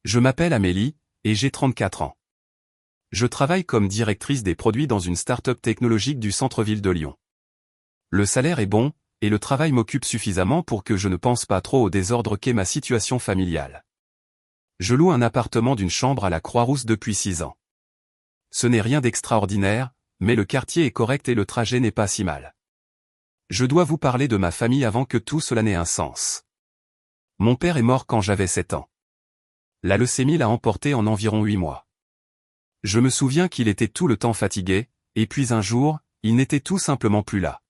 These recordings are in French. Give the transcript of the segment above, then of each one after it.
Je m'appelle Amélie, et j'ai 34 ans. Je travaille comme directrice des produits dans une start-up technologique du centre-ville de Lyon. Le salaire est bon, et le travail m'occupe suffisamment pour que je ne pense pas trop au désordre qu'est ma situation familiale. Je loue un appartement d'une chambre à la Croix-Rousse depuis 6 ans. Ce n'est rien d'extraordinaire, mais le quartier est correct et le trajet n'est pas si mal. Je dois vous parler de ma famille avant que tout cela n'ait un sens. Mon père est mort quand j'avais 7 ans. La leucémie l'a emporté en environ 8 mois. Je me souviens qu'il était tout le temps fatigué, et puis un jour, il n'était tout simplement plus là.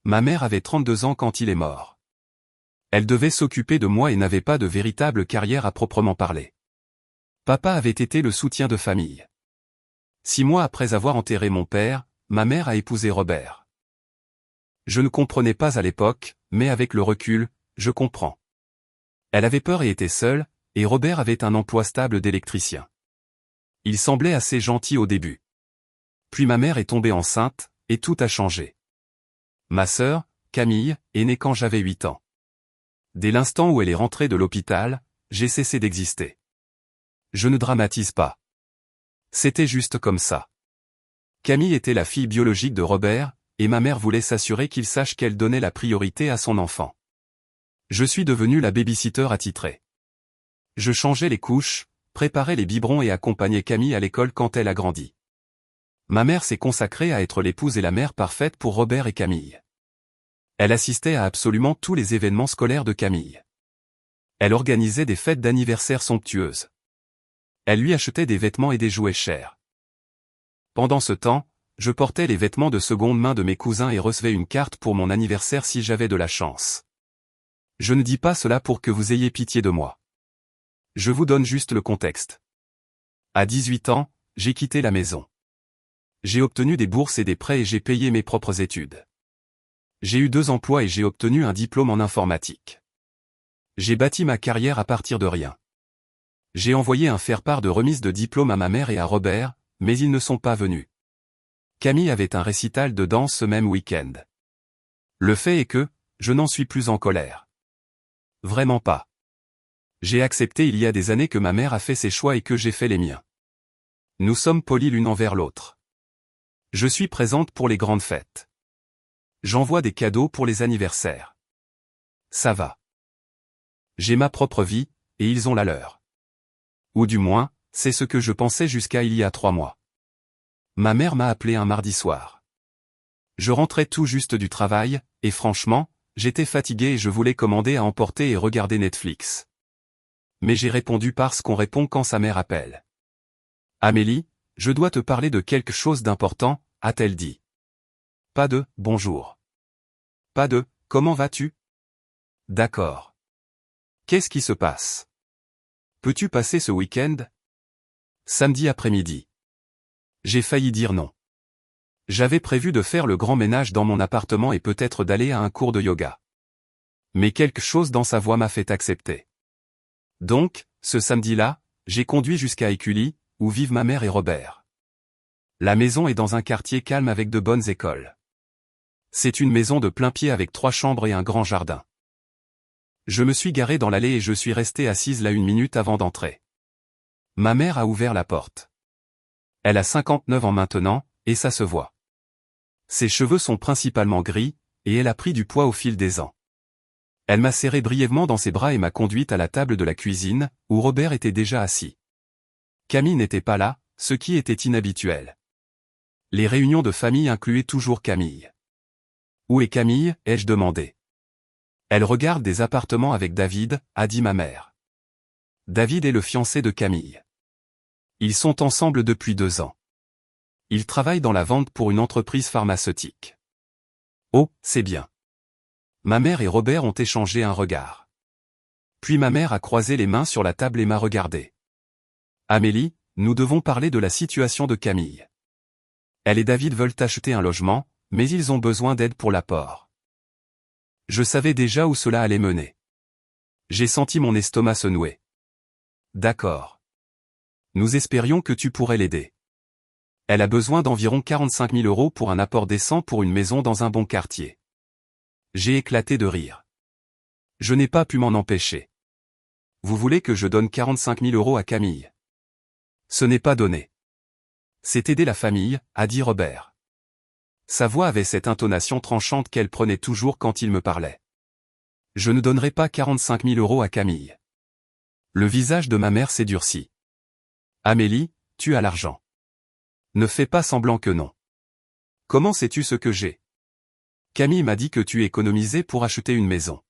Ma mère avait 32 ans quand il est mort. Elle devait s'occuper de moi et n'avait pas de véritable carrière à proprement parler. Papa avait été le soutien de famille. 6 mois après avoir enterré mon père, ma mère a épousé Robert. Je ne comprenais pas à l'époque, mais avec le recul, je comprends. Elle avait peur et était seule, et Robert avait un emploi stable d'électricien. Il semblait assez gentil au début. Puis ma mère est tombée enceinte, et tout a changé. Ma sœur, Camille, est née quand j'avais 8 ans. Dès l'instant où elle est rentrée de l'hôpital, j'ai cessé d'exister. Je ne dramatise pas. C'était juste comme ça. Camille était la fille biologique de Robert, et ma mère voulait s'assurer qu'il sache qu'elle donnait la priorité à son enfant. Je suis devenu la baby-sitter attitrée. Je changeais les couches, préparais les biberons et accompagnais Camille à l'école quand elle a grandi. Ma mère s'est consacrée à être l'épouse et la mère parfaite pour Robert et Camille. Elle assistait à absolument tous les événements scolaires de Camille. Elle organisait des fêtes d'anniversaire somptueuses. Elle lui achetait des vêtements et des jouets chers. Pendant ce temps, je portais les vêtements de seconde main de mes cousins et recevais une carte pour mon anniversaire si j'avais de la chance. Je ne dis pas cela pour que vous ayez pitié de moi. Je vous donne juste le contexte. À 18 ans, j'ai quitté la maison. J'ai obtenu des bourses et des prêts et j'ai payé mes propres études. J'ai eu 2 emplois et j'ai obtenu un diplôme en informatique. J'ai bâti ma carrière à partir de rien. J'ai envoyé un faire-part de remise de diplôme à ma mère et à Robert, mais ils ne sont pas venus. Camille avait un récital de danse ce même week-end. Le fait est que, je n'en suis plus en colère. Vraiment pas. J'ai accepté il y a des années que ma mère a fait ses choix et que j'ai fait les miens. Nous sommes polis l'une envers l'autre. Je suis présente pour les grandes fêtes. J'envoie des cadeaux pour les anniversaires. Ça va. J'ai ma propre vie, et ils ont la leur. Ou du moins, c'est ce que je pensais jusqu'à il y a 3 mois. Ma mère m'a appelé un mardi soir. Je rentrais tout juste du travail, et franchement, j'étais fatigué et je voulais commander à emporter et regarder Netflix. Mais j'ai répondu parce qu'on répond quand sa mère appelle. Amélie, je dois te parler de quelque chose d'important, a-t-elle dit. Pas de « bonjour ». Pas de « comment vas-tu ». D'accord. Qu'est-ce qui se passe? Peux-tu passer ce week-end? Samedi après-midi. J'ai failli dire non. J'avais prévu de faire le grand ménage dans mon appartement et peut-être d'aller à un cours de yoga. Mais quelque chose dans sa voix m'a fait accepter. Donc, ce samedi-là, j'ai conduit jusqu'à Écully, où vivent ma mère et Robert. La maison est dans un quartier calme avec de bonnes écoles. C'est une maison de plein pied avec 3 chambres et un grand jardin. Je me suis garé dans l'allée et je suis resté assise là 1 minute avant d'entrer. Ma mère a ouvert la porte. Elle a 59 ans maintenant, et ça se voit. Ses cheveux sont principalement gris, et elle a pris du poids au fil des ans. Elle m'a serré brièvement dans ses bras et m'a conduite à la table de la cuisine, où Robert était déjà assis. Camille n'était pas là, ce qui était inhabituel. Les réunions de famille incluaient toujours Camille. Où est Camille, ai-je demandé. Elle regarde des appartements avec David, a dit ma mère. David est le fiancé de Camille. Ils sont ensemble depuis 2 ans. Ils travaillent dans la vente pour une entreprise pharmaceutique. Oh, c'est bien. Ma mère et Robert ont échangé un regard. Puis ma mère a croisé les mains sur la table et m'a regardé. Amélie, nous devons parler de la situation de Camille. Elle et David veulent acheter un logement, mais ils ont besoin d'aide pour l'apport. Je savais déjà où cela allait mener. J'ai senti mon estomac se nouer. D'accord. Nous espérions que tu pourrais l'aider. Elle a besoin d'environ 45 000 € pour un apport décent pour une maison dans un bon quartier. J'ai éclaté de rire. Je n'ai pas pu m'en empêcher. Vous voulez que je donne 45 000 € à Camille? Ce n'est pas donné. C'est aider la famille, a dit Robert. Sa voix avait cette intonation tranchante qu'elle prenait toujours quand il me parlait. Je ne donnerai pas 45 000 € à Camille. Le visage de ma mère s'est durci. Amélie, tu as l'argent. Ne fais pas semblant que non. Comment sais-tu ce que j'ai? Camille m'a dit que tu économisais pour acheter une maison.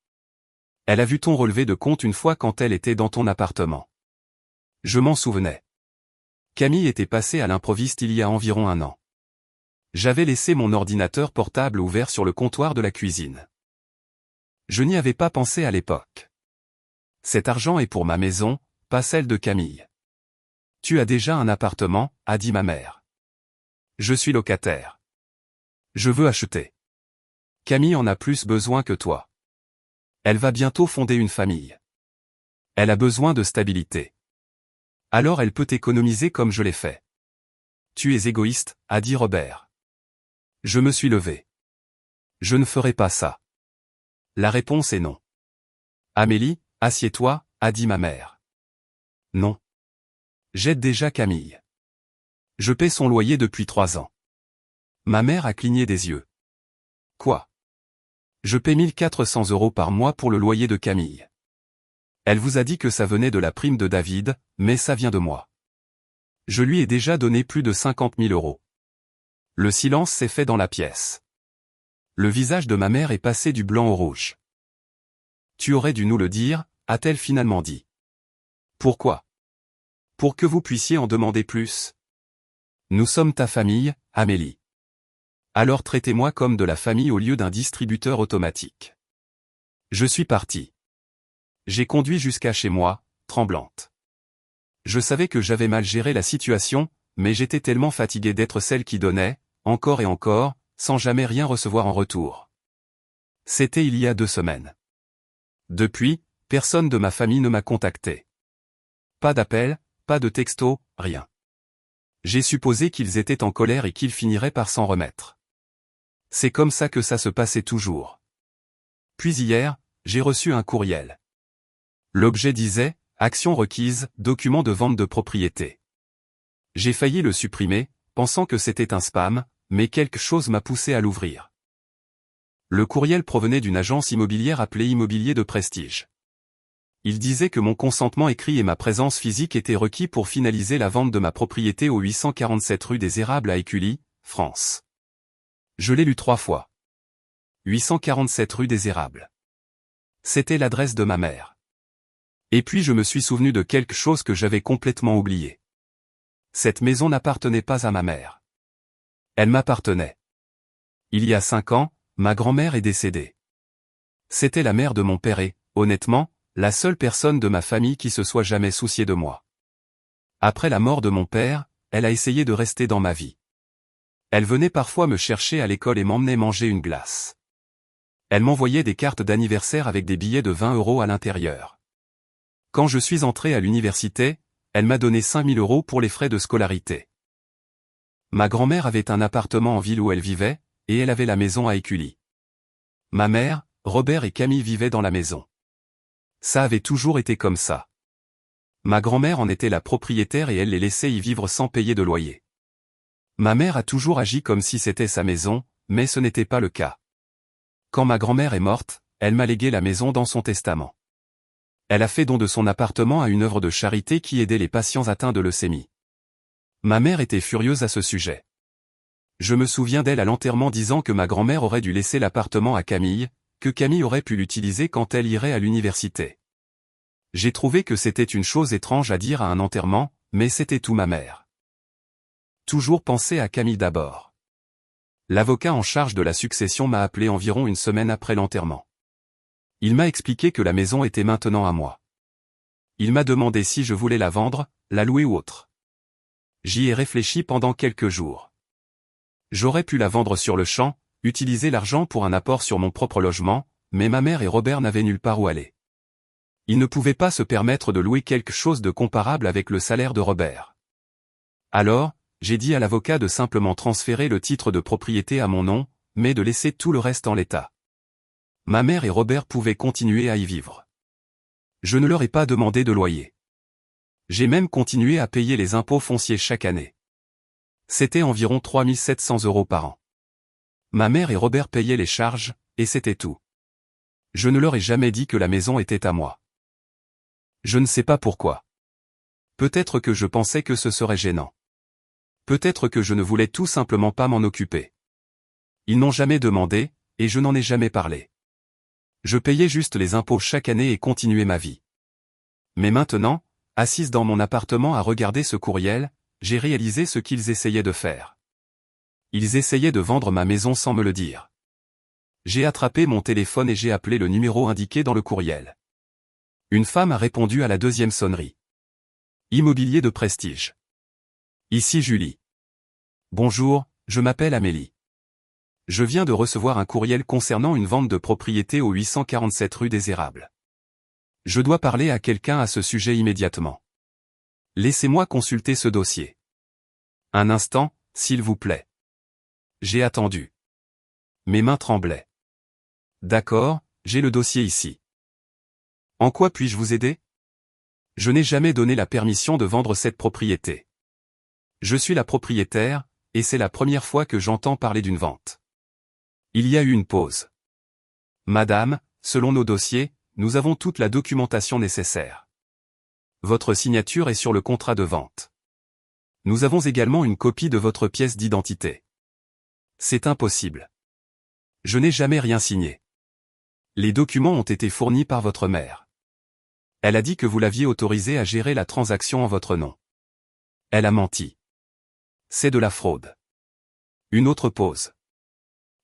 Elle a vu ton relevé de compte une fois quand elle était dans ton appartement. Je m'en souvenais. Camille était passée à l'improviste il y a environ 1 an. J'avais laissé mon ordinateur portable ouvert sur le comptoir de la cuisine. Je n'y avais pas pensé à l'époque. Cet argent est pour ma maison, pas celle de Camille. Tu as déjà un appartement, a dit ma mère. Je suis locataire. Je veux acheter. Camille en a plus besoin que toi. Elle va bientôt fonder une famille. Elle a besoin de stabilité. Alors elle peut économiser comme je l'ai fait. Tu es égoïste, a dit Robert. Je me suis levé. Je ne ferai pas ça. La réponse est non. Amélie, assieds-toi, a dit ma mère. Non. J'aide déjà Camille. Je paie son loyer depuis 3 ans. Ma mère a cligné des yeux. Quoi? Je paie 1 400 € par mois pour le loyer de Camille. Elle vous a dit que ça venait de la prime de David, mais ça vient de moi. Je lui ai déjà donné plus de 50 000 €. Le silence s'est fait dans la pièce. Le visage de ma mère est passé du blanc au rouge. Tu aurais dû nous le dire, a-t-elle finalement dit. Pourquoi? Pour que vous puissiez en demander plus. Nous sommes ta famille, Amélie. Alors traitez-moi comme de la famille au lieu d'un distributeur automatique. Je suis parti. J'ai conduit jusqu'à chez moi, tremblante. Je savais que j'avais mal géré la situation, mais j'étais tellement fatigué d'être celle qui donnait, encore et encore, sans jamais rien recevoir en retour. C'était il y a 2 semaines. Depuis, personne de ma famille ne m'a contacté. Pas d'appel, pas de texto, rien. J'ai supposé qu'ils étaient en colère et qu'ils finiraient par s'en remettre. C'est comme ça que ça se passait toujours. Puis hier, j'ai reçu un courriel. L'objet disait « Action requise, document de vente de propriété ». J'ai failli le supprimer, pensant que c'était un spam, mais quelque chose m'a poussé à l'ouvrir. Le courriel provenait d'une agence immobilière appelée Immobilier de Prestige. Il disait que mon consentement écrit et ma présence physique étaient requis pour finaliser la vente de ma propriété au 847 rue des Érables à Écully, France. Je l'ai lu 3 fois. 847 rue des Érables. C'était l'adresse de ma mère. Et puis je me suis souvenu de quelque chose que j'avais complètement oublié. Cette maison n'appartenait pas à ma mère. Elle m'appartenait. Il y a 5 ans, ma grand-mère est décédée. C'était la mère de mon père et, honnêtement, la seule personne de ma famille qui se soit jamais souciée de moi. Après la mort de mon père, elle a essayé de rester dans ma vie. Elle venait parfois me chercher à l'école et m'emmenait manger une glace. Elle m'envoyait des cartes d'anniversaire avec des billets de 20 € à l'intérieur. Quand je suis entré à l'université, elle m'a donné 5 000 € pour les frais de scolarité. Ma grand-mère avait un appartement en ville où elle vivait, et elle avait la maison à Écully. Ma mère, Robert et Camille vivaient dans la maison. Ça avait toujours été comme ça. Ma grand-mère en était la propriétaire et elle les laissait y vivre sans payer de loyer. Ma mère a toujours agi comme si c'était sa maison, mais ce n'était pas le cas. Quand ma grand-mère est morte, elle m'a légué la maison dans son testament. Elle a fait don de son appartement à une œuvre de charité qui aidait les patients atteints de leucémie. Ma mère était furieuse à ce sujet. Je me souviens d'elle à l'enterrement disant que ma grand-mère aurait dû laisser l'appartement à Camille, que Camille aurait pu l'utiliser quand elle irait à l'université. J'ai trouvé que c'était une chose étrange à dire à un enterrement, mais c'était tout ma mère. Toujours penser à Camille d'abord. L'avocat en charge de la succession m'a appelé environ 1 semaine après l'enterrement. Il m'a expliqué que la maison était maintenant à moi. Il m'a demandé si je voulais la vendre, la louer ou autre. J'y ai réfléchi pendant quelques jours. J'aurais pu la vendre sur le champ, utiliser l'argent pour un apport sur mon propre logement, mais ma mère et Robert n'avaient nulle part où aller. Ils ne pouvaient pas se permettre de louer quelque chose de comparable avec le salaire de Robert. Alors, j'ai dit à l'avocat de simplement transférer le titre de propriété à mon nom, mais de laisser tout le reste en l'état. Ma mère et Robert pouvaient continuer à y vivre. Je ne leur ai pas demandé de loyer. J'ai même continué à payer les impôts fonciers chaque année. C'était environ 3 700 € par an. Ma mère et Robert payaient les charges, et c'était tout. Je ne leur ai jamais dit que la maison était à moi. Je ne sais pas pourquoi. Peut-être que je pensais que ce serait gênant. Peut-être que je ne voulais tout simplement pas m'en occuper. Ils n'ont jamais demandé, et je n'en ai jamais parlé. Je payais juste les impôts chaque année et continuais ma vie. Mais maintenant, assise dans mon appartement à regarder ce courriel, j'ai réalisé ce qu'ils essayaient de faire. Ils essayaient de vendre ma maison sans me le dire. J'ai attrapé mon téléphone et j'ai appelé le numéro indiqué dans le courriel. Une femme a répondu à la deuxième sonnerie. Immobilier de prestige. Ici Julie. Bonjour, je m'appelle Amélie. Je viens de recevoir un courriel concernant une vente de propriété au 847 rue des Érables. Je dois parler à quelqu'un à ce sujet immédiatement. Laissez-moi consulter ce dossier. Un instant, s'il vous plaît. J'ai attendu. Mes mains tremblaient. D'accord, j'ai le dossier ici. En quoi puis-je vous aider? Je n'ai jamais donné la permission de vendre cette propriété. Je suis la propriétaire, et c'est la première fois que j'entends parler d'une vente. Il y a eu une pause. Madame, selon nos dossiers, nous avons toute la documentation nécessaire. Votre signature est sur le contrat de vente. Nous avons également une copie de votre pièce d'identité. C'est impossible. Je n'ai jamais rien signé. Les documents ont été fournis par votre mère. Elle a dit que vous l'aviez autorisée à gérer la transaction en votre nom. Elle a menti. C'est de la fraude. Une autre pause.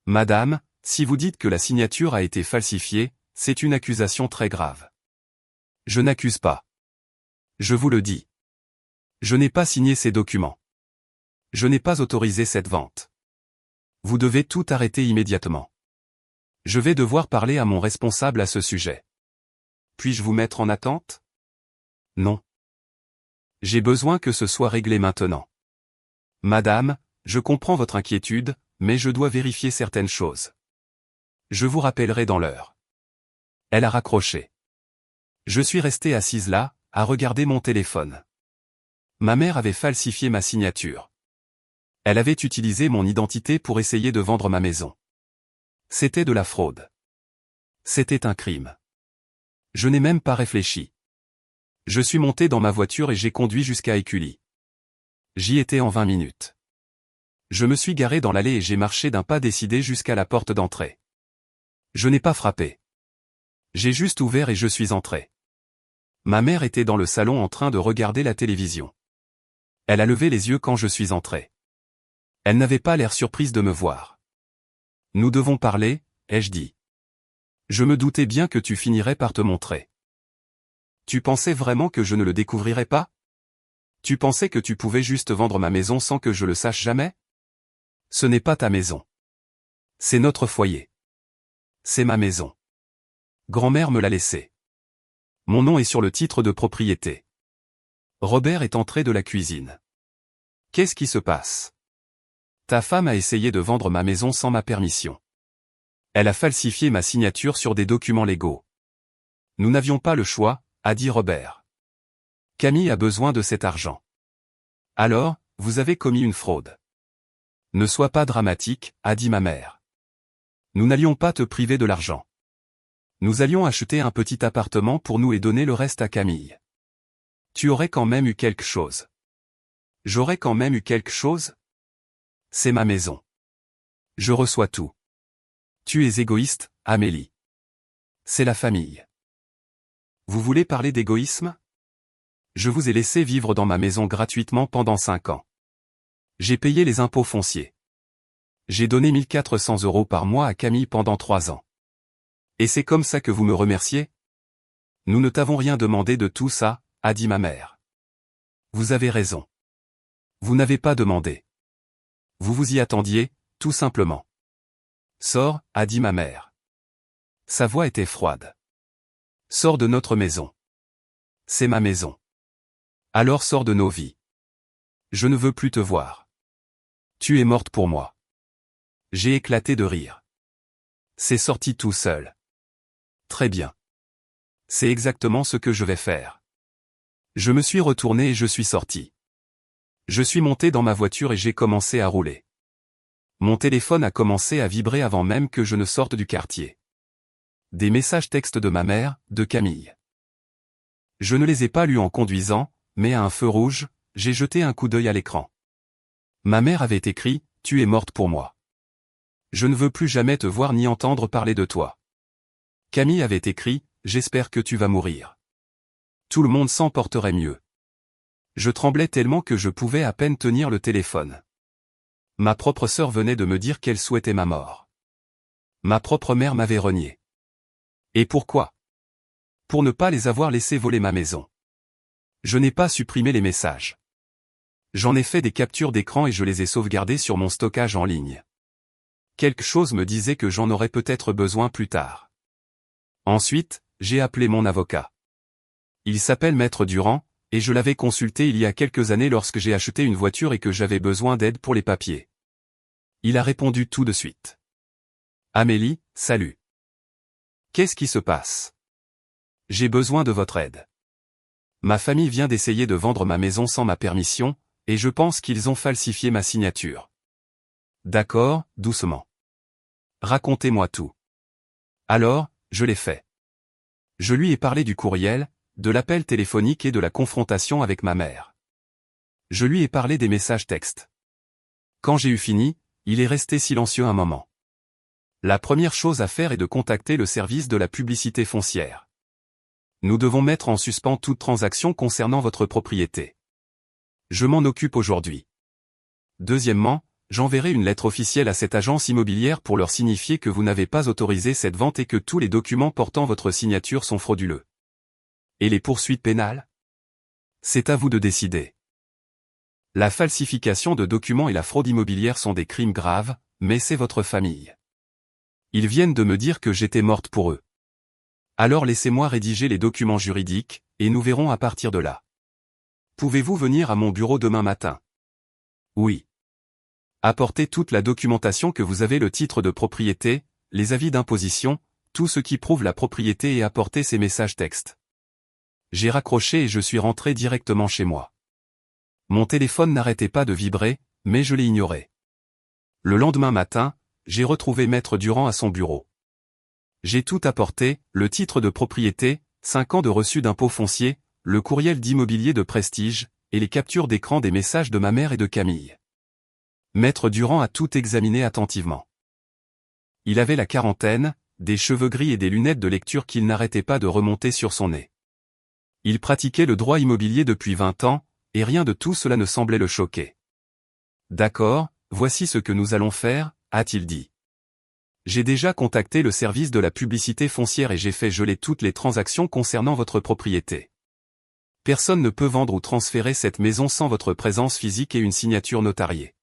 Madame, si vous dites que la signature a été falsifiée, c'est une accusation très grave. Je n'accuse pas. Je vous le dis. Je n'ai pas signé ces documents. Je n'ai pas autorisé cette vente. Vous devez tout arrêter immédiatement. Je vais devoir parler à mon responsable à ce sujet. Puis-je vous mettre en attente? Non. J'ai besoin que ce soit réglé maintenant. Madame, je comprends votre inquiétude, mais je dois vérifier certaines choses. Je vous rappellerai dans l'heure. Elle a raccroché. Je suis resté assise là, à regarder mon téléphone. Ma mère avait falsifié ma signature. Elle avait utilisé mon identité pour essayer de vendre ma maison. C'était de la fraude. C'était un crime. Je n'ai même pas réfléchi. Je suis monté dans ma voiture et j'ai conduit jusqu'à Écully. J'y étais en 20 minutes. Je me suis garé dans l'allée et j'ai marché d'un pas décidé jusqu'à la porte d'entrée. Je n'ai pas frappé. J'ai juste ouvert et je suis entré. Ma mère était dans le salon en train de regarder la télévision. Elle a levé les yeux quand je suis entré. Elle n'avait pas l'air surprise de me voir. Nous devons parler, ai-je dit. Je me doutais bien que tu finirais par te montrer. Tu pensais vraiment que je ne le découvrirais pas? Tu pensais que tu pouvais juste vendre ma maison sans que je le sache jamais? Ce n'est pas ta maison. C'est notre foyer. C'est ma maison. Grand-mère me l'a laissée. Mon nom est sur le titre de propriété. Robert est entré de la cuisine. Qu'est-ce qui se passe? Ta femme a essayé de vendre ma maison sans ma permission. Elle a falsifié ma signature sur des documents légaux. Nous n'avions pas le choix, a dit Robert. Camille a besoin de cet argent. Alors, vous avez commis une fraude. Ne sois pas dramatique, a dit ma mère. Nous n'allions pas te priver de l'argent. Nous allions acheter un petit appartement pour nous et donner le reste à Camille. Tu aurais quand même eu quelque chose. J'aurais quand même eu quelque chose? C'est ma maison. Je reçois tout. Tu es égoïste, Amélie. C'est la famille. Vous voulez parler d'égoïsme? Je vous ai laissé vivre dans ma maison gratuitement pendant 5 ans. J'ai payé les impôts fonciers. J'ai donné 1400 € par mois à Camille pendant 3 ans. Et c'est comme ça que vous me remerciez? Nous ne t'avons rien demandé de tout ça, a dit ma mère. Vous avez raison. Vous n'avez pas demandé. Vous vous y attendiez, tout simplement. Sors, a dit ma mère. Sa voix était froide. Sors de notre maison. C'est ma maison. Alors sors de nos vies. Je ne veux plus te voir. Tu es morte pour moi. J'ai éclaté de rire. C'est sorti tout seul. Très bien. C'est exactement ce que je vais faire. Je me suis retourné et je suis sorti. Je suis monté dans ma voiture et j'ai commencé à rouler. Mon téléphone a commencé à vibrer avant même que je ne sorte du quartier. Des messages textes de ma mère, de Camille. Je ne les ai pas lus en conduisant, mais à un feu rouge, j'ai jeté un coup d'œil à l'écran. Ma mère avait écrit « Tu es morte pour moi. Je ne veux plus jamais te voir ni entendre parler de toi. » Camille avait écrit « J'espère que tu vas mourir. Tout le monde s'en porterait mieux. » Je tremblais tellement que je pouvais à peine tenir le téléphone. Ma propre sœur venait de me dire qu'elle souhaitait ma mort. Ma propre mère m'avait renié. Et pourquoi? Pour ne pas les avoir laissés voler ma maison. Je n'ai pas supprimé les messages. J'en ai fait des captures d'écran et je les ai sauvegardés sur mon stockage en ligne. Quelque chose me disait que j'en aurais peut-être besoin plus tard. Ensuite, j'ai appelé mon avocat. Il s'appelle Maître Durand, et je l'avais consulté il y a quelques années lorsque j'ai acheté une voiture et que j'avais besoin d'aide pour les papiers. Il a répondu tout de suite. Amélie, salut. Qu'est-ce qui se passe? J'ai besoin de votre aide. Ma famille vient d'essayer de vendre ma maison sans ma permission, et je pense qu'ils ont falsifié ma signature. D'accord, doucement. Racontez-moi tout. Alors, je l'ai fait. Je lui ai parlé du courriel, de l'appel téléphonique et de la confrontation avec ma mère. Je lui ai parlé des messages textes. Quand j'ai eu fini, il est resté silencieux un moment. La première chose à faire est de contacter le service de la publicité foncière. Nous devons mettre en suspens toute transaction concernant votre propriété. Je m'en occupe aujourd'hui. Deuxièmement, j'enverrai une lettre officielle à cette agence immobilière pour leur signifier que vous n'avez pas autorisé cette vente et que tous les documents portant votre signature sont frauduleux. Et les poursuites pénales? C'est à vous de décider. La falsification de documents et la fraude immobilière sont des crimes graves, mais c'est votre famille. Ils viennent de me dire que j'étais morte pour eux. Alors laissez-moi rédiger les documents juridiques, et nous verrons à partir de là. Pouvez-vous venir à mon bureau demain matin? Oui. Apportez toute la documentation que vous avez, le titre de propriété, les avis d'imposition, tout ce qui prouve la propriété et apportez ces messages textes. J'ai raccroché et je suis rentré directement chez moi. Mon téléphone n'arrêtait pas de vibrer, mais je l'ai ignoré. Le lendemain matin, j'ai retrouvé Maître Durand à son bureau. J'ai tout apporté, le titre de propriété, 5 ans de reçu d'impôt foncier, le courriel d'immobilier de Prestige, et les captures d'écran des messages de ma mère et de Camille. Maître Durand a tout examiné attentivement. Il avait la quarantaine, des cheveux gris et des lunettes de lecture qu'il n'arrêtait pas de remonter sur son nez. Il pratiquait le droit immobilier depuis 20 ans, et rien de tout cela ne semblait le choquer. D'accord, voici ce que nous allons faire, a-t-il dit. J'ai déjà contacté le service de la publicité foncière et j'ai fait geler toutes les transactions concernant votre propriété. Personne ne peut vendre ou transférer cette maison sans votre présence physique et une signature notariée.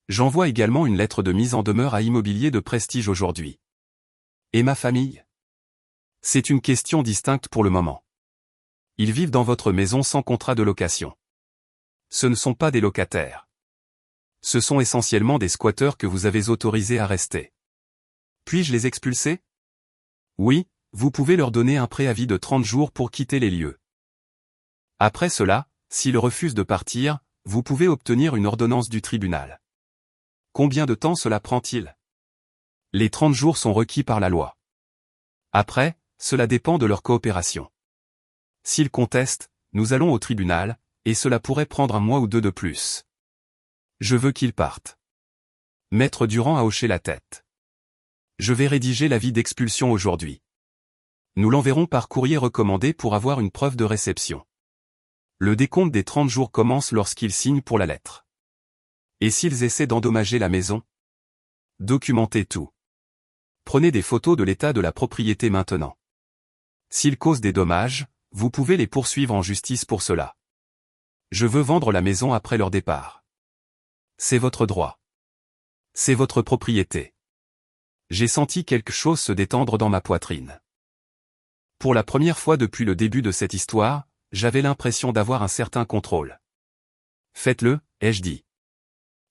J'envoie également une lettre de mise en demeure à Immobilier de Prestige aujourd'hui. Et ma famille? C'est une question distincte pour le moment. Ils vivent dans votre maison sans contrat de location. Ce ne sont pas des locataires. Ce sont essentiellement des squatteurs que vous avez autorisés à rester. Puis-je les expulser? Oui, vous pouvez leur donner un préavis de 30 jours pour quitter les lieux. Après cela, s'ils refusent de partir, vous pouvez obtenir une ordonnance du tribunal. Combien de temps cela prend-il? Les 30 jours sont requis par la loi. Après, cela dépend de leur coopération. S'ils contestent, nous allons au tribunal, et cela pourrait prendre 1 mois ou 2 de plus. Je veux qu'ils partent. Maître Durand a hoché la tête. Je vais rédiger l'avis d'expulsion aujourd'hui. Nous l'enverrons par courrier recommandé pour avoir une preuve de réception. Le décompte des 30 jours commence lorsqu'ils signent pour la lettre. Et s'ils essaient d'endommager la maison? Documentez tout. Prenez des photos de l'état de la propriété maintenant. S'ils causent des dommages, vous pouvez les poursuivre en justice pour cela. Je veux vendre la maison après leur départ. C'est votre droit. C'est votre propriété. J'ai senti quelque chose se détendre dans ma poitrine. Pour la première fois depuis le début de cette histoire, j'avais l'impression d'avoir un certain contrôle. Faites-le, ai-je dit.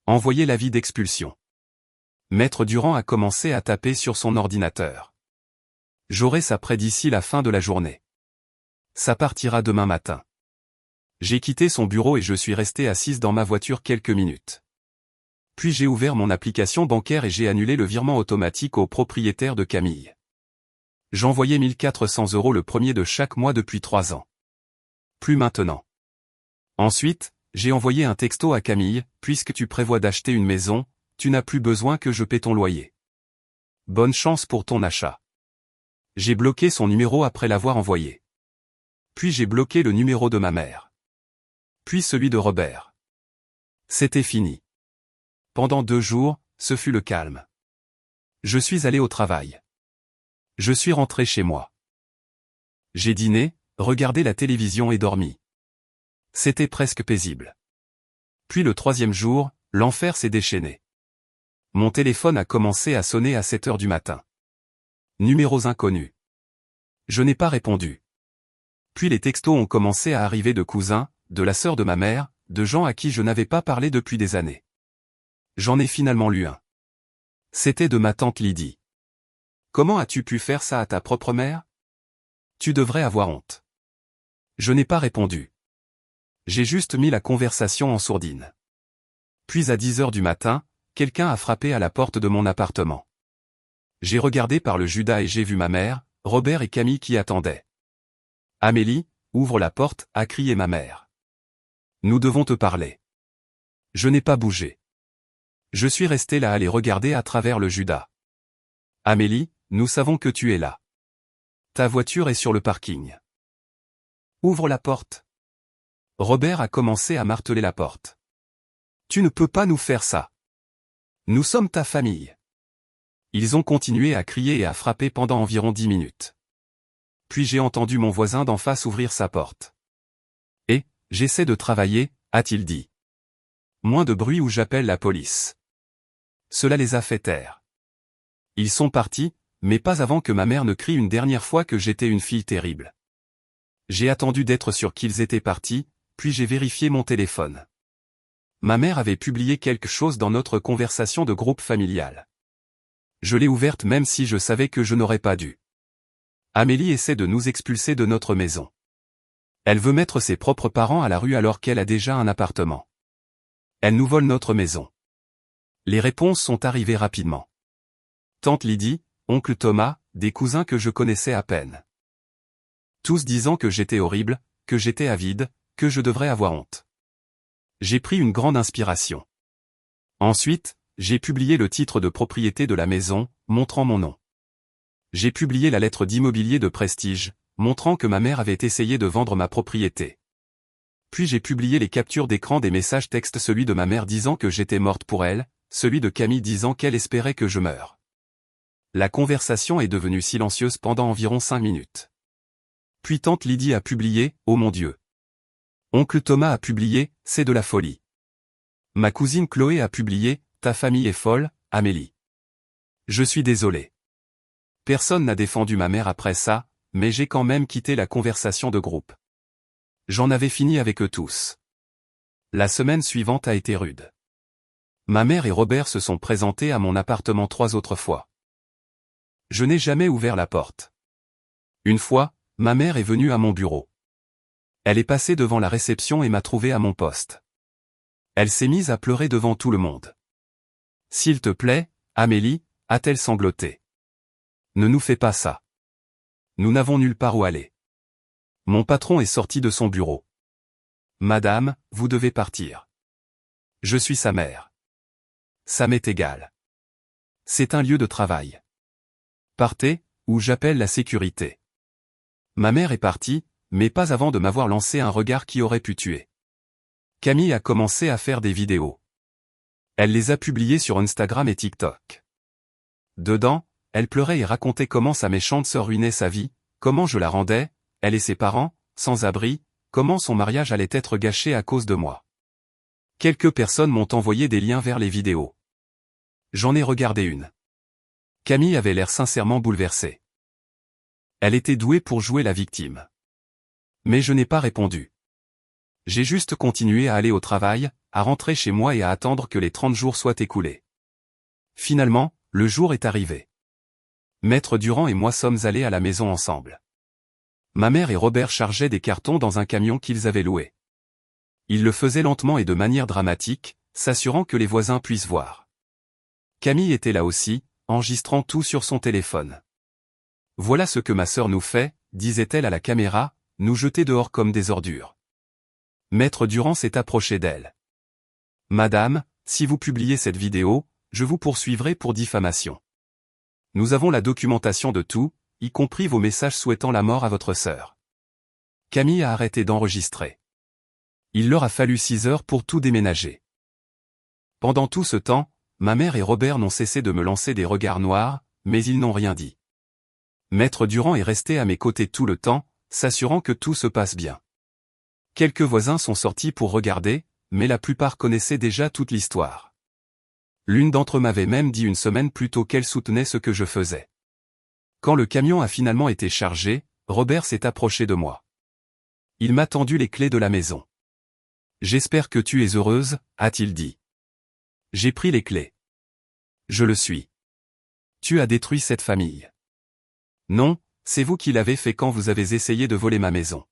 Envoyez l'avis d'expulsion. Maître Durand a commencé à taper sur son ordinateur. J'aurai ça prêt d'ici la fin de la journée. Ça partira demain matin. J'ai quitté son bureau et je suis resté assise dans ma voiture quelques minutes. Puis j'ai ouvert mon application bancaire et j'ai annulé le virement automatique au propriétaire de Camille. J'envoyais 1 400 € le premier de chaque mois depuis 3 ans. Plus maintenant. Ensuite, j'ai envoyé un texto à Camille, puisque tu prévois d'acheter une maison, tu n'as plus besoin que je paie ton loyer. Bonne chance pour ton achat. J'ai bloqué son numéro après l'avoir envoyé. Puis j'ai bloqué le numéro de ma mère. Puis celui de Robert. C'était fini. Pendant 2 jours, ce fut le calme. Je suis allé au travail. Je suis rentré chez moi. J'ai dîné, regardé la télévision et dormi. C'était presque paisible. Puis le 3e jour, l'enfer s'est déchaîné. Mon téléphone a commencé à sonner à 7 heures du matin. Numéros inconnus. Je n'ai pas répondu. Puis les textos ont commencé à arriver de cousins, de la sœur de ma mère, de gens à qui je n'avais pas parlé depuis des années. J'en ai finalement lu un. C'était de ma tante Lydie. Comment as-tu pu faire ça à ta propre mère? Tu devrais avoir honte. Je n'ai pas répondu. J'ai juste mis la conversation en sourdine. Puis à 10 heures du matin, quelqu'un a frappé à la porte de mon appartement. J'ai regardé par le Judas et j'ai vu ma mère, Robert et Camille qui attendaient. Amélie, ouvre la porte, a crié ma mère. Nous devons te parler. Je n'ai pas bougé. Je suis resté là à les regarder à travers le Judas. Amélie, nous savons que tu es là. Ta voiture est sur le parking. Ouvre la porte. Robert a commencé à marteler la porte. Tu ne peux pas nous faire ça. Nous sommes ta famille. Ils ont continué à crier et à frapper pendant environ 10 minutes. Puis j'ai entendu mon voisin d'en face ouvrir sa porte. Et, j'essaie de travailler, a-t-il dit. Moins de bruit ou j'appelle la police. Cela les a fait taire. Ils sont partis, mais pas avant que ma mère ne crie une dernière fois que j'étais une fille terrible. J'ai attendu d'être sûr qu'ils étaient partis, puis j'ai vérifié mon téléphone. Ma mère avait publié quelque chose dans notre conversation de groupe familial. Je l'ai ouverte même si je savais que je n'aurais pas dû. Amélie essaie de nous expulser de notre maison. Elle veut mettre ses propres parents à la rue alors qu'elle a déjà un appartement. Elle nous vole notre maison. Les réponses sont arrivées rapidement. Tante Lydie, oncle Thomas, des cousins que je connaissais à peine. Tous disant que j'étais horrible, que j'étais avide, que je devrais avoir honte. J'ai pris une grande inspiration. Ensuite, j'ai publié le titre de propriété de la maison, montrant mon nom. J'ai publié la lettre d'immobilier de Prestige, montrant que ma mère avait essayé de vendre ma propriété. Puis j'ai publié les captures d'écran des messages textes, celui de ma mère disant que j'étais morte pour elle, celui de Camille disant qu'elle espérait que je meure. La conversation est devenue silencieuse pendant environ 5 minutes. Puis tante Lydie a publié « Oh mon Dieu ». Oncle Thomas a publié « C'est de la folie ». Ma cousine Chloé a publié « Ta famille est folle, Amélie ». Je suis désolé. Personne n'a défendu ma mère après ça, mais j'ai quand même quitté la conversation de groupe. J'en avais fini avec eux tous. La semaine suivante a été rude. Ma mère et Robert se sont présentés à mon appartement 3 autres fois. Je n'ai jamais ouvert la porte. Une fois, ma mère est venue à mon bureau. Elle est passée devant la réception et m'a trouvé à mon poste. Elle s'est mise à pleurer devant tout le monde. « S'il te plaît, Amélie » a-t-elle sangloté. « Ne nous fais pas ça. Nous n'avons nulle part où aller. » Mon patron est sorti de son bureau. « Madame, vous devez partir. Je suis sa mère. Ça m'est égal. C'est un lieu de travail. Partez, ou j'appelle la sécurité. » Ma mère est partie, mais pas avant de m'avoir lancé un regard qui aurait pu tuer. Camille a commencé à faire des vidéos. Elle les a publiées sur Instagram et TikTok. Dedans, elle pleurait et racontait comment sa méchante sœur ruinait sa vie, comment je la rendais, elle et ses parents, sans abri, comment son mariage allait être gâché à cause de moi. Quelques personnes m'ont envoyé des liens vers les vidéos. J'en ai regardé une. Camille avait l'air sincèrement bouleversée. Elle était douée pour jouer la victime. Mais je n'ai pas répondu. J'ai juste continué à aller au travail, à rentrer chez moi et à attendre que les 30 jours soient écoulés. Finalement, le jour est arrivé. Maître Durand et moi sommes allés à la maison ensemble. Ma mère et Robert chargeaient des cartons dans un camion qu'ils avaient loué. Ils le faisaient lentement et de manière dramatique, s'assurant que les voisins puissent voir. Camille était là aussi, enregistrant tout sur son téléphone. « Voilà ce que ma sœur nous fait », disait-elle à la caméra, « nous jeter dehors comme des ordures. » Maître Durand s'est approché d'elle. « Madame, si vous publiez cette vidéo, je vous poursuivrai pour diffamation. Nous avons la documentation de tout, y compris vos messages souhaitant la mort à votre sœur. » Camille a arrêté d'enregistrer. Il leur a fallu 6 heures pour tout déménager. Pendant tout ce temps, ma mère et Robert n'ont cessé de me lancer des regards noirs, mais ils n'ont rien dit. Maître Durand est resté à mes côtés tout le temps, s'assurant que tout se passe bien. Quelques voisins sont sortis pour regarder, mais la plupart connaissaient déjà toute l'histoire. L'une d'entre eux m'avait même dit une semaine plus tôt qu'elle soutenait ce que je faisais. Quand le camion a finalement été chargé, Robert s'est approché de moi. Il m'a tendu les clés de la maison. « J'espère que tu es heureuse », a-t-il dit. J'ai pris les clés. Je le suis. Tu as détruit cette famille. Non, c'est vous qui l'avez fait quand vous avez essayé de voler ma maison.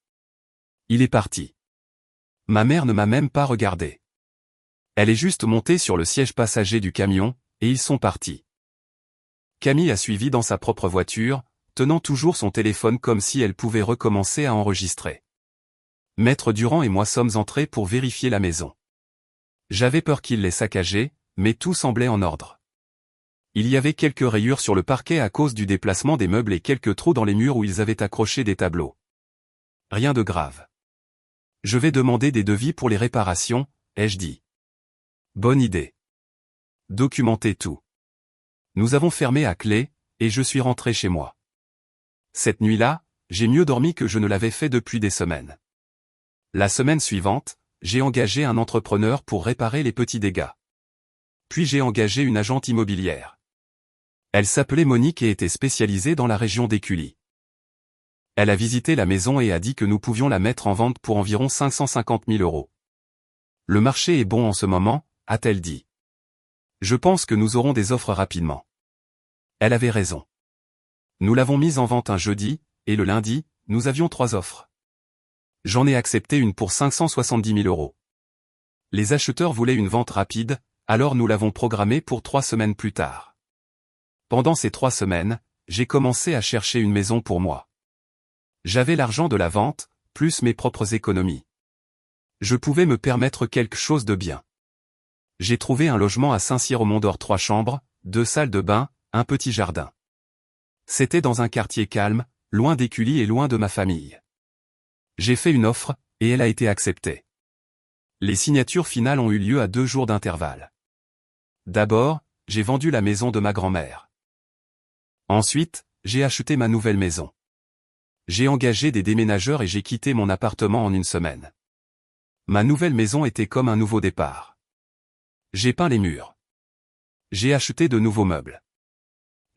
Il est parti. Ma mère ne m'a même pas regardé. Elle est juste montée sur le siège passager du camion, et ils sont partis. Camille a suivi dans sa propre voiture, tenant toujours son téléphone comme si elle pouvait recommencer à enregistrer. Maître Durand et moi sommes entrés pour vérifier la maison. J'avais peur qu'il l'ait saccagée, mais tout semblait en ordre. Il y avait quelques rayures sur le parquet à cause du déplacement des meubles et quelques trous dans les murs où ils avaient accroché des tableaux. Rien de grave. Je vais demander des devis pour les réparations, ai-je dit. Bonne idée. Documentez tout. Nous avons fermé à clé, et je suis rentré chez moi. Cette nuit-là, j'ai mieux dormi que je ne l'avais fait depuis des semaines. La semaine suivante, j'ai engagé un entrepreneur pour réparer les petits dégâts. Puis j'ai engagé une agente immobilière. Elle s'appelait Monique et était spécialisée dans la région d'Écully. Elle a visité la maison et a dit que nous pouvions la mettre en vente pour environ 550 000 €. Le marché est bon en ce moment, a-t-elle dit. Je pense que nous aurons des offres rapidement. Elle avait raison. Nous l'avons mise en vente un jeudi, et le lundi, nous avions 3 offres. J'en ai accepté une pour 570 000 €. Les acheteurs voulaient une vente rapide, alors nous l'avons programmée pour 3 semaines plus tard. Pendant ces 3 semaines, j'ai commencé à chercher une maison pour moi. J'avais l'argent de la vente, plus mes propres économies. Je pouvais me permettre quelque chose de bien. J'ai trouvé un logement à Saint-Cyr-au-Mont-d'Or, 3 chambres, 2 salles de bain, un petit jardin. C'était dans un quartier calme, loin d'Écully et loin de ma famille. J'ai fait une offre, et elle a été acceptée. Les signatures finales ont eu lieu à 2 jours d'intervalle. D'abord, j'ai vendu la maison de ma grand-mère. Ensuite, j'ai acheté ma nouvelle maison. J'ai engagé des déménageurs et j'ai quitté mon appartement en une semaine. Ma nouvelle maison était comme un nouveau départ. J'ai peint les murs. J'ai acheté de nouveaux meubles.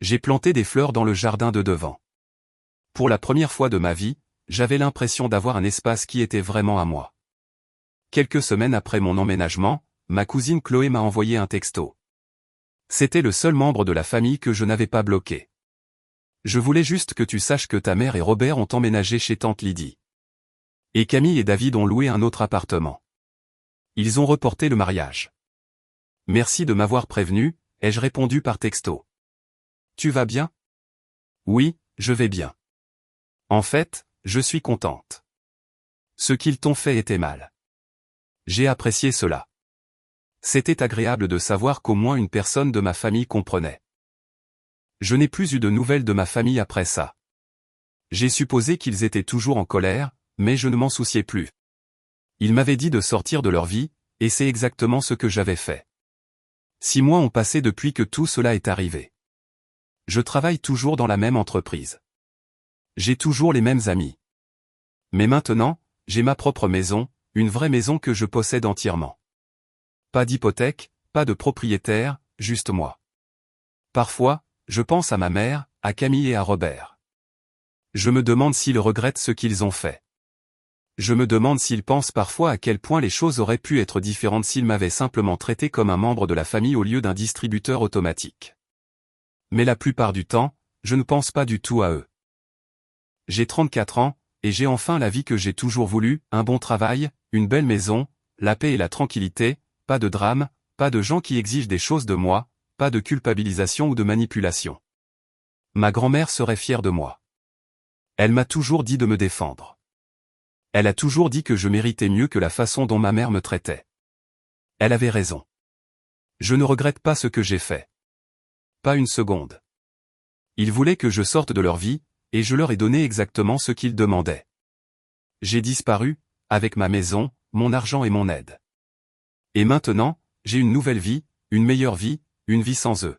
J'ai planté des fleurs dans le jardin de devant. Pour la première fois de ma vie, j'avais l'impression d'avoir un espace qui était vraiment à moi. Quelques semaines après mon emménagement, ma cousine Chloé m'a envoyé un texto. C'était le seul membre de la famille que je n'avais pas bloqué. Je voulais juste que tu saches que ta mère et Robert ont emménagé chez tante Lydie. Et Camille et David ont loué un autre appartement. Ils ont reporté le mariage. Merci de m'avoir prévenu, ai-je répondu par texto. Tu vas bien? Oui, je vais bien. En fait, je suis contente. Ce qu'ils t'ont fait était mal. J'ai apprécié cela. C'était agréable de savoir qu'au moins une personne de ma famille comprenait. Je n'ai plus eu de nouvelles de ma famille après ça. J'ai supposé qu'ils étaient toujours en colère, mais je ne m'en souciais plus. Ils m'avaient dit de sortir de leur vie, et c'est exactement ce que j'avais fait. 6 mois ont passé depuis que tout cela est arrivé. Je travaille toujours dans la même entreprise. J'ai toujours les mêmes amis. Mais maintenant, j'ai ma propre maison, une vraie maison que je possède entièrement. Pas d'hypothèque, pas de propriétaire, juste moi. Parfois, je pense à ma mère, à Camille et à Robert. Je me demande s'ils regrettent ce qu'ils ont fait. Je me demande s'ils pensent parfois à quel point les choses auraient pu être différentes s'ils m'avaient simplement traité comme un membre de la famille au lieu d'un distributeur automatique. Mais la plupart du temps, je ne pense pas du tout à eux. J'ai 34 ans, et j'ai enfin la vie que j'ai toujours voulu, un bon travail, une belle maison, la paix et la tranquillité, pas de drame, pas de gens qui exigent des choses de moi, pas de culpabilisation ou de manipulation. Ma grand-mère serait fière de moi. Elle m'a toujours dit de me défendre. Elle a toujours dit que je méritais mieux que la façon dont ma mère me traitait. Elle avait raison. Je ne regrette pas ce que j'ai fait. Pas une seconde. Ils voulaient que je sorte de leur vie, et je leur ai donné exactement ce qu'ils demandaient. J'ai disparu, avec ma maison, mon argent et mon aide. Et maintenant, j'ai une nouvelle vie, une meilleure vie, une vie sans eux.